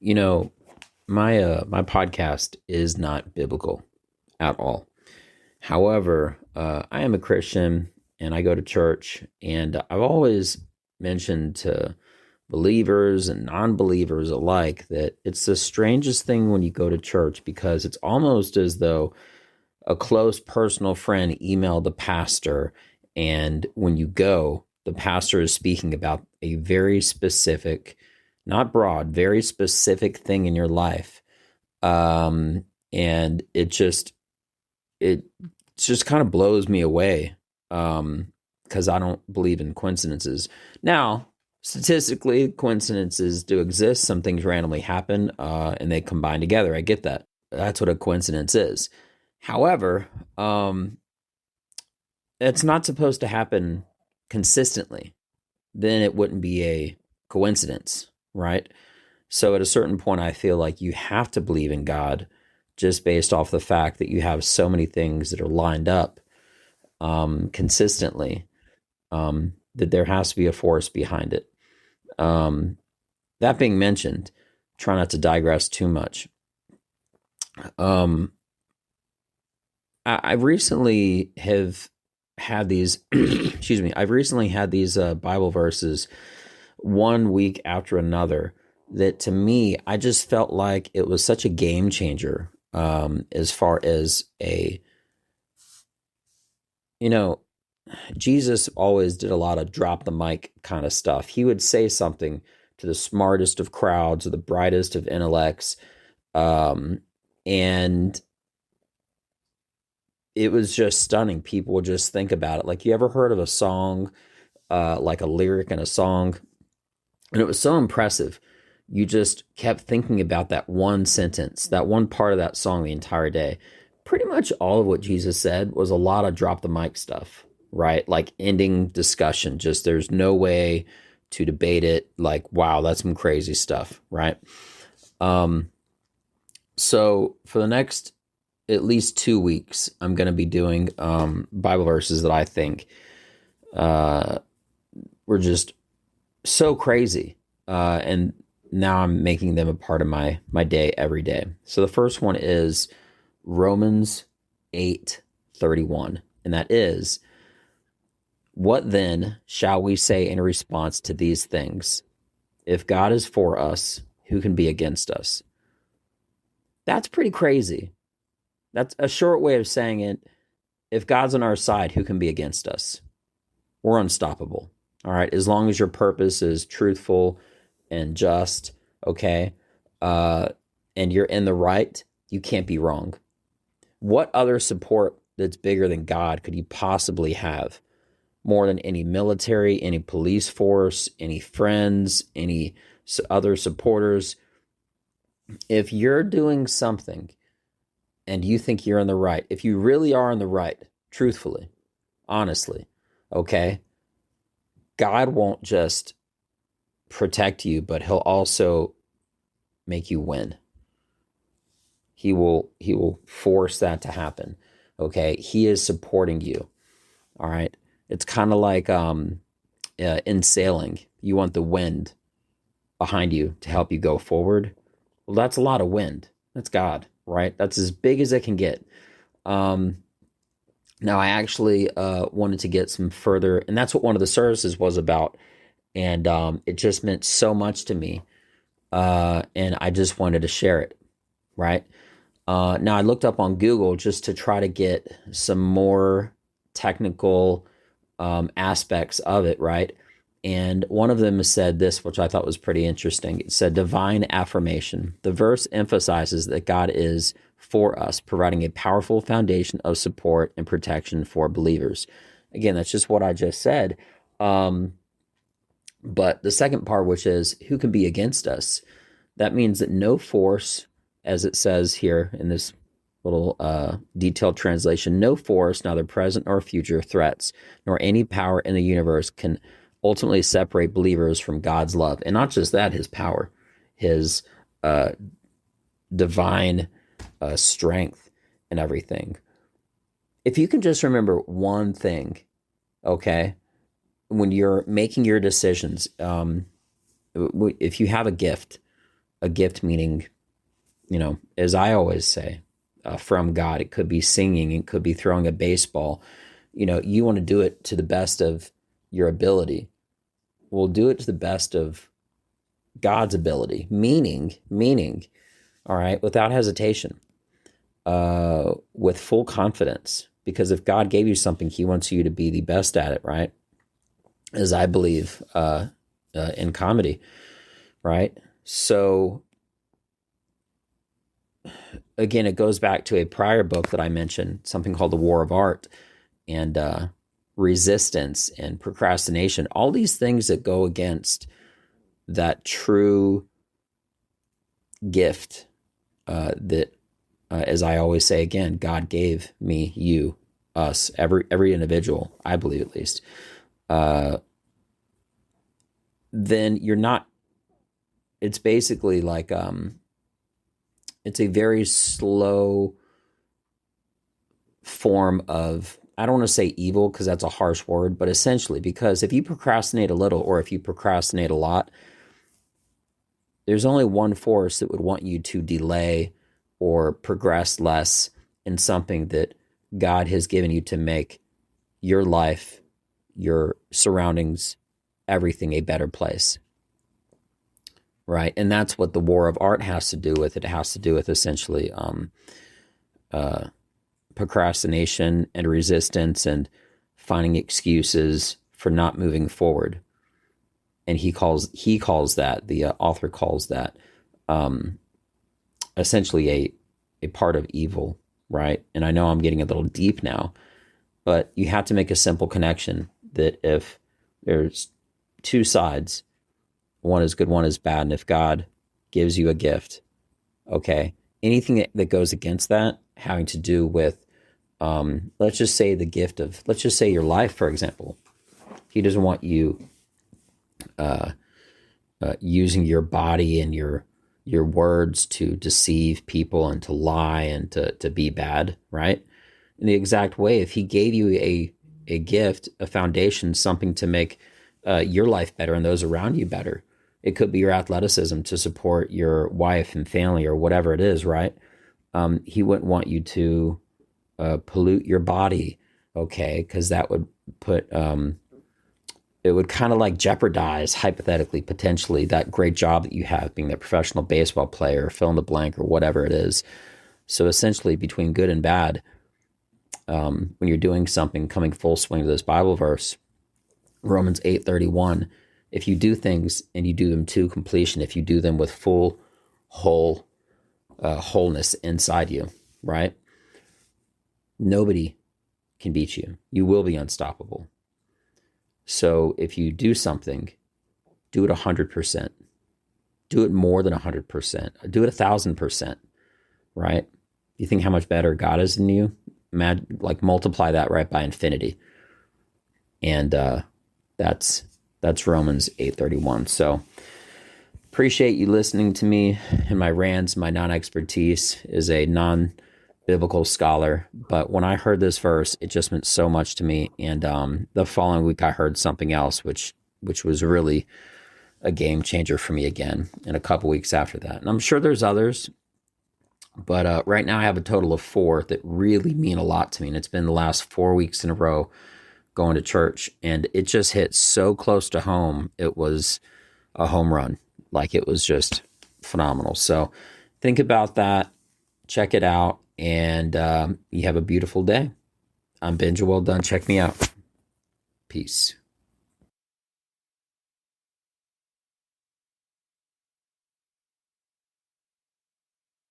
You know, my podcast is not biblical at all. However, I am a Christian and I go to church, and I've always mentioned to believers and non-believers alike that it's the strangest thing when you go to church, because it's almost as though a close personal friend emailed the pastor, and when you go, the pastor is speaking about a very specific, not broad, very specific thing in your life. And it just kind of blows me away, because I don't believe in coincidences. Now, statistically, coincidences do exist. Some things randomly happen, and they combine together. I get that. That's what a coincidence is. However, it's not supposed to happen consistently. Then it wouldn't be a coincidence, right? So at a certain point, I feel like you have to believe in God, just based off the fact that you have so many things that are lined up consistently, that there has to be a force behind it. That being mentioned, try not to digress too much. I recently have had these, excuse me, I've recently had these Bible verses one week after another that, to me, I just felt like it was such a game changer, as far as you know, Jesus always did a lot of drop the mic kind of stuff. He would say something to the smartest of crowds or the brightest of intellects, and it was just stunning. People would just think about it. Like, you ever heard of a song, like a lyric in a song? And it was so impressive. You just kept thinking about that one sentence, that one part of that song the entire day. Pretty much all of what Jesus said was a lot of drop the mic stuff, right? Like ending discussion. Just, there's no way to debate it. Like, wow, that's some crazy stuff, right? So for the next at least 2 weeks, I'm going to be doing Bible verses that I think were just so crazy, and now I'm making them a part of my day every day. So the first one is Romans 8:31, and that is, "What then shall we say in response to these things? If God is for us, who can be against us?" That's pretty crazy. That's a short way of saying it. If God's on our side, who can be against us? We're unstoppable. All right. As long as your purpose is truthful and just, okay, and you're in the right, you can't be wrong. What other support that's bigger than God could you possibly have? More than any military, any police force, any friends, any other supporters. If you're doing something and you think you're in the right, if you really are in the right, truthfully, honestly, okay, God won't just protect you, but he'll also make you win. He will force that to happen. Okay, he is supporting you. All right, it's kind of like in sailing, you want the wind behind you to help you go forward. Well, that's a lot of wind. That's God, right? That's as big as it can get. Now, I actually wanted to get some further, and that's what one of the services was about. And it just meant so much to me. And I just wanted to share it, right? Now, I looked up on Google just to try to get some more technical aspects of it, right? And one of them said this, which I thought was pretty interesting. It said, "Divine affirmation. The verse emphasizes that God is for us, providing a powerful foundation of support and protection for believers." Again, that's just what I just said. But the second part, which is, who can be against us? That means that no force, as it says here in this little detailed translation, no force, neither present nor future threats, nor any power in the universe can ultimately separate believers from God's love. And not just that, his power, his divine strength and everything. If you can just remember one thing, okay, when you're making your decisions, if you have a gift, a gift meaning, as I always say, from God. It could be singing, it could be throwing a baseball. You want to do it to the best of your ability. Well, do it to the best of God's ability, meaning, all right, without hesitation, with full confidence. Because if God gave you something, he wants you to be the best at it, right? As I believe in comedy, right? So again, it goes back to a prior book that I mentioned, something called The War of Art, and resistance and procrastination, all these things that go against that true gift that, as I always say again, God gave me, you, us, every individual, I believe at least, then you're not, it's basically like, it's a very slow form of, I don't want to say evil because that's a harsh word, but essentially, because if you procrastinate a little or if you procrastinate a lot, there's only one force that would want you to delay or progress less in something that God has given you to make your life, your surroundings, everything a better place. Right. And that's what the war of art has to do with. It has to do with essentially procrastination and resistance and finding excuses for not moving forward. And he calls that, the author calls that essentially a part of evil, right? And I know I'm getting a little deep now, but you have to make a simple connection that if there's two sides, one is good, one is bad, and if God gives you a gift, okay, anything that goes against that, having to do with, let's just say let's just say your life, for example, he doesn't want you using your body and your words to deceive people and to lie and to be bad, right? In the exact way, if he gave you a gift, a foundation, something to make your life better and those around you better, it could be your athleticism to support your wife and family or whatever it is, right? He wouldn't want you to pollute your body, okay? Because that would put, it would kind of like jeopardize, hypothetically, potentially, that great job that you have being that professional baseball player, fill in the blank, or whatever it is. So essentially, between good and bad, when you're doing something, coming full swing to this Bible verse, Romans 8:31, if you do things and you do them to completion, if you do them with full, wholeness inside you, right? Nobody can beat you. You will be unstoppable. So if you do something, do it 100%. Do it more than 100%. Do it 1,000%, right? You think how much better God is than you? Imagine, like, multiply that right by infinity. And that's Romans 8:31. So appreciate you listening to me and my rants, my non-expertise as a non-biblical scholar. But when I heard this verse, it just meant so much to me. And the following week, I heard something else, which was really a game changer for me again, and a couple weeks after that. And I'm sure there's others, but right now I have a total of 4 that really mean a lot to me. And it's been the last 4 weeks in a row going to church, and it just hit so close to home. It was a home run. Like, it was just phenomenal. So think about that, check it out, and you have a beautiful day. I'm Benja. Welldone. Check me out. Peace.